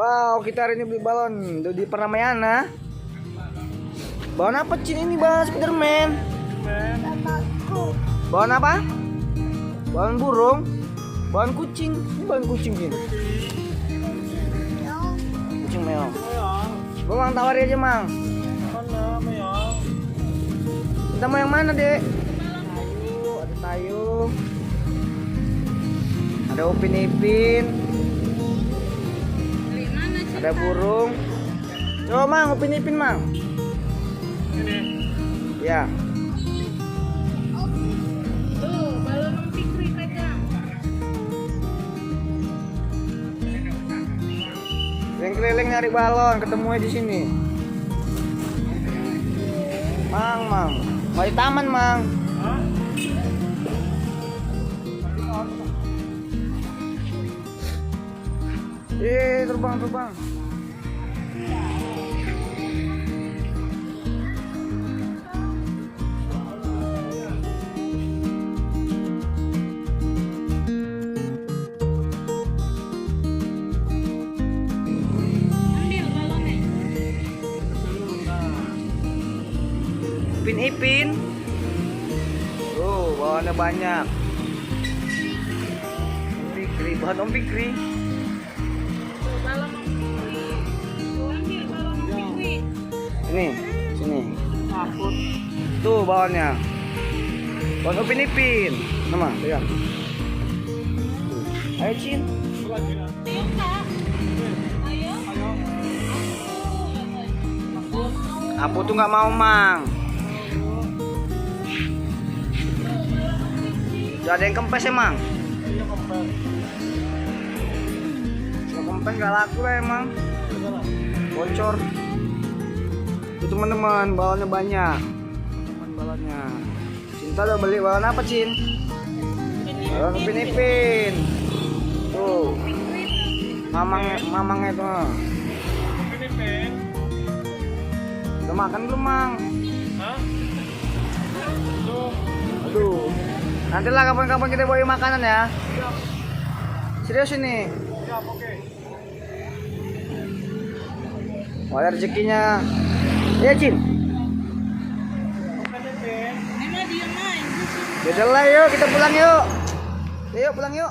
Wow, kita hari ini beli balon di Peramayana. Balon apa Cin ini, balon Spiderman? Balon apa? Balon burung? Balon kucing? Ini balon kucing Cin. Kucing meong. Mang tawari aja Mang. Mana meong? Kita mau yang mana Dek? Ada tayu. Ada Upin Ipin. Ada burung. Coba Mang, Upin Ipin Mang. Ini. Ya. Tuh, balon Fikri pegang. Keliling-keliling nyari balon, ketemunya di sini. Mang. Mau di taman Mang. Hah? Terbang. Ambil balonnya. Upin Ipin. Tuh, balonnya banyak. Fikri, bahan Om Fikri. Tuh, balon Fikri. Tuh, ambil balon Fikri. Sini. Takut. Tuh balonnya. Balon Upin Ipin. Nama, pegang. Ayo Cin. Ayo, Kak. Ayo. Aku tuh nggak mau Mang. Gak ada yang kempes emang. Iya kempes. Kalau kempes gak laku lah emang. Bocor. Itu teman-teman, balonnya banyak. Balonnya. Cinta udah beli balon apa Cin? Balon Upin Ipin. Tuh. Mamangnya itu. Ini pen. Udah makan belum Mang? Hah? Tuh. Aduh. Nanti lah kapan-kapan kita bawa makanan ya. Siap. Serius ini. Siap, oke. Wah, rezekinya. Iya Cin. Ini pen. Ini mah dia main. Yaudah lah yuk, kita pulang yuk. Yuk pulang yuk.